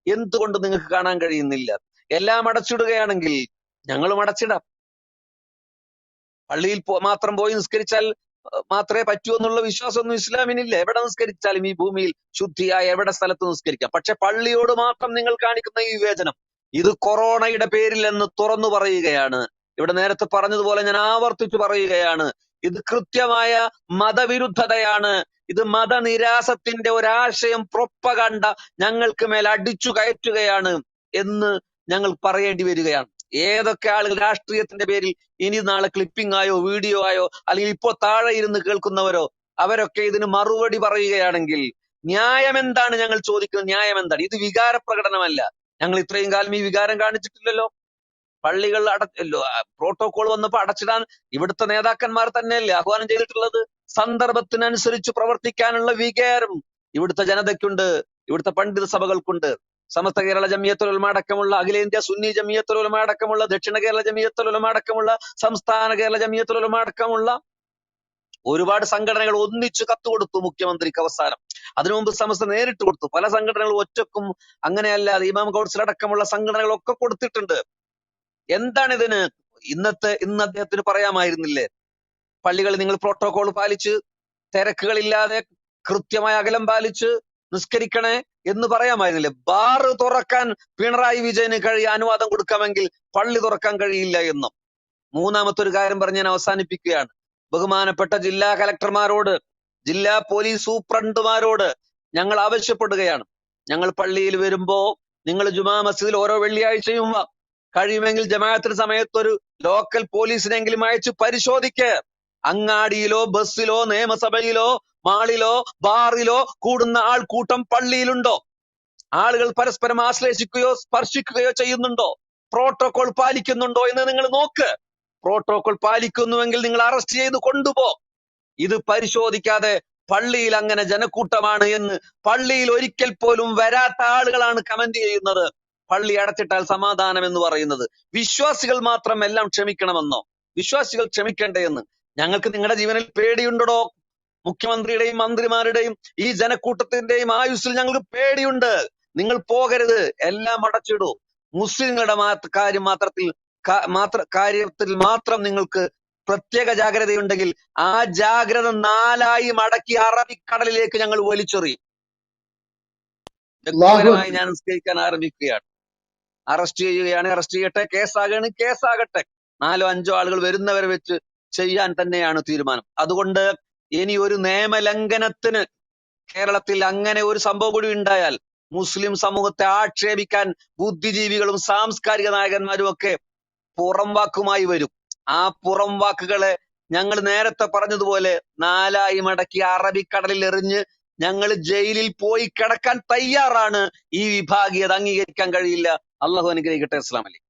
എന്തുകൊണ്ട് നിങ്ങൾക്ക് കാണാൻ കഴിയുന്നില്ല? എല്ലാം അടച്ചിടുകയാണെങ്കിൽ ഞങ്ങളും അടച്ചിടാം. പള്ളിയിൽ മാത്രം പോയി നിസ്കരിച്ചാൽ മാത്രമേ പറ്റൂ എന്നുള്ള വിശ്വാസമൊന്നും ഇസ്ലാമിനില്ല. എവിടെ നിസ്കരിച്ചാലും ഈ ഭൂമിയിൽ ശുദ്ധിയായ എവിടെ സ്ഥലത്ത് നിസ്കരിക്കാം. പക്ഷെ പള്ളിയോട് മാത്രം നിങ്ങൾ കാണിക്കുന്ന ഈ വിവേചനം, ഇത് കൊറോണയുടെ പേരിൽ എന്ന് തുറന്നു പറയുകയാണ്. ഇവിടെ നേരത്തെ പറഞ്ഞതുപോലെ ഞാൻ ആവർത്തിച്ചു പറയുകയാണ്, ഇത് കൃത്യമായ മതവിരുദ്ധതയാണ്. ഇത് മതനിരാസത്തിന്റെ ഒരാശയം, പ്രൊപ്പഗണ്ട ഞങ്ങൾക്ക് മേൽ അടിച്ചു കയറ്റുകയാണ് എന്ന് ഞങ്ങൾ പറയേണ്ടി വരികയാണ്. ഏതൊക്കെ ആളുകൾ രാഷ്ട്രീയത്തിന്റെ പേരിൽ ഇനി നാളെ ക്ലിപ്പിംഗ് ആയോ വീഡിയോ ആയോ അല്ലെങ്കിൽ ഇപ്പോ താഴെ ഇരുന്ന് കേൾക്കുന്നവരോ അവരൊക്കെ ഇതിന് മറുപടി പറയുകയാണെങ്കിൽ ന്യായം എന്താണ് ഞങ്ങൾ ചോദിക്കുന്നത്? ന്യായം എന്താണ്? ഇത് വികാര പ്രകടനമല്ല. ഞങ്ങൾ ഇത്രയും കാലം ഈ വികാരം കാണിച്ചിട്ടില്ലല്ലോ. പള്ളികൾ പ്രോട്ടോകോൾ വന്നപ്പോ അടച്ചിടാൻ ഇവിടുത്തെ നേതാക്കന്മാർ തന്നെയല്ലേ ആഹ്വാനം ചെയ്തിട്ടുള്ളത്? സന്ദർഭത്തിനനുസരിച്ച് പ്രവർത്തിക്കാനുള്ള വികാരം ഇവിടുത്തെ ജനതയ്ക്കുണ്ട്, ഇവിടുത്തെ പണ്ഡിത സഭകൾക്കുണ്ട്. സമസ്ത കേരള ജമിയത്തുൽ ഉലമ അടക്കമുള്ള, അഖിലേന്ത്യാ സുന്നി ജമിയത്തുൽ ഉലമ അടക്കമുള്ള, ദക്ഷിണ കേരള ജമിയത്തുൽ ഉലമ അടക്കമുള്ള, സംസ്ഥാന കേരള ജമിയത്തുൽ ഉലമ അടക്കമുള്ള ഒരുപാട് സംഘടനകൾ ഒന്നിച്ചു കത്ത് കൊടുത്തു മുഖ്യമന്ത്രിക്ക് അവസാനം. അതിനു മുമ്പ് സമസ്ത നേരിട്ട് കൊടുത്തു. പല സംഘടനകൾ ഒറ്റക്കും അങ്ങനെയല്ലാതെ ഇമാം കൗൺസിൽ അടക്കമുള്ള സംഘടനകളൊക്കെ കൊടുത്തിട്ടുണ്ട്. എന്താണ് ഇതിന്? ഇന്ന് അദ്ദേഹത്തിന് പറയാമായിരുന്നില്ലേ, പള്ളികളിൽ നിങ്ങൾ പ്രോട്ടോകോൾ പാലിച്ച് തിരക്കുകളില്ലാതെ കൃത്യമായ അകലം പാലിച്ച് നിസ്കരിക്കണേ എന്ന് പറയാമായിരുന്നില്ലേ? ബാറ് തുറക്കാൻ പിണറായി വിജയന് അനുവാദം കൊടുക്കാമെങ്കിൽ പള്ളി തുറക്കാൻ കഴിയില്ല എന്നും. മൂന്നാമത്തെ ഒരു കാര്യം പറഞ്ഞ് ഞാൻ അവസാനിപ്പിക്കുകയാണ്. ബഹുമാനപ്പെട്ട ജില്ലാ കലക്ടർമാരോട്, ജില്ലാ പോലീസ് സൂപ്രണ്ടുമാരോട് ഞങ്ങൾ ആവശ്യപ്പെടുകയാണ്, ഞങ്ങൾ പള്ളിയിൽ വരുമ്പോ നിങ്ങൾ ജുമാ മസ്ജിദിൽ ഓരോ വെള്ളിയാഴ്ചയും കഴിയുമെങ്കിൽ ജമാഅത്തിന് സമയത്തൊരു ലോക്കൽ പോലീസിനെങ്കിലും അയച്ച് പരിശോധിക്ക്. അങ്ങാടിയിലോ ബസ്സിലോ നിയമസഭയിലോ മാളിലോ ബാറിലോ കൂടുന്ന ആൾക്കൂട്ടം പള്ളിയിലുണ്ടോ? ആളുകൾ പരസ്പരം ആശ്ലേഷിക്കുകയോ സ്പർശിക്കുകയോ ചെയ്യുന്നുണ്ടോ? പ്രോട്ടോകോൾ പാലിക്കുന്നുണ്ടോ എന്ന് നിങ്ങൾ നോക്ക്. പ്രോട്ടോകോൾ പാലിക്കുന്നുവെങ്കിൽ നിങ്ങൾ അറസ്റ്റ് ചെയ്ത് കൊണ്ടുപോ. ഇത് പരിശോധിക്കാതെ പള്ളിയിൽ അങ്ങനെ ജനക്കൂട്ടമാണ് എന്ന് പള്ളിയിൽ ഒരിക്കൽ പോലും വരാത്ത ആളുകളാണ് കമന്റ് ചെയ്യുന്നത്. പള്ളി അടച്ചിട്ടാൽ സമാധാനം എന്ന് പറയുന്നത്. വിശ്വാസികൾ മാത്രം എല്ലാം ക്ഷമിക്കണമെന്നോ? വിശ്വാസികൾ ക്ഷമിക്കണ്ടേ എന്ന്? ഞങ്ങൾക്ക് നിങ്ങളുടെ ജീവനിൽ പേടിയുണ്ടോ? മുഖ്യമന്ത്രിയുടെയും മന്ത്രിമാരുടെയും ഈ ജനക്കൂട്ടത്തിന്റെയും ആയുസ്സിൽ ഞങ്ങൾക്ക് പേടിയുണ്ട്. നിങ്ങൾ പോകരുത്, എല്ലാം അടച്ചിടൂ. മുസ്ലിങ്ങളുടെ കാര്യത്തിൽ മാത്രം നിങ്ങൾക്ക് പ്രത്യേക ജാഗ്രതയുണ്ടെങ്കിൽ ആ ജാഗ്രത 4 മടക്കി അറബിക്കടലിലേക്ക് ഞങ്ങൾ വലിച്ചെറിയും. വ്യക്തിപരമായി ഞാൻ നിസ്കരിക്കാൻ ആരംഭിക്കുകയാണ്. അറസ്റ്റ് ചെയ്യുകയാണ്, അറസ്റ്റ് ചെയ്യട്ടെ. കേസാകണം, കേസാകട്ടെ. 4-5 ആളുകൾ വരുന്നവരെ വെച്ച് ചെയ്യാൻ തന്നെയാണ് തീരുമാനം. അതുകൊണ്ട് ഇനി ഒരു നിയമലംഘനത്തിന് കേരളത്തിൽ അങ്ങനെ ഒരു സംഭവം കൂടി ഉണ്ടായാൽ മുസ്ലിം സമൂഹത്തെ ആക്ഷേപിക്കാൻ ബുദ്ധിജീവികളും സാംസ്കാരിക നായകന്മാരും ഒക്കെ പുറം വാക്കുമായി വരും. ആ പുറം വാക്കുകളെ ഞങ്ങൾ നേരത്തെ പറഞ്ഞതുപോലെ 4 മടക്കി അറബിക്കടലിൽ എറിഞ്ഞ് ഞങ്ങൾ ജയിലിൽ പോയി കിടക്കാൻ തയ്യാറാണ്. ഈ വിഭാഗീയത അംഗീകരിക്കാൻ കഴിയില്ല. അള്ളാഹു അനുഗ്രഹിക്കട്ടെ. അസ്സലാമു അലൈക്കും.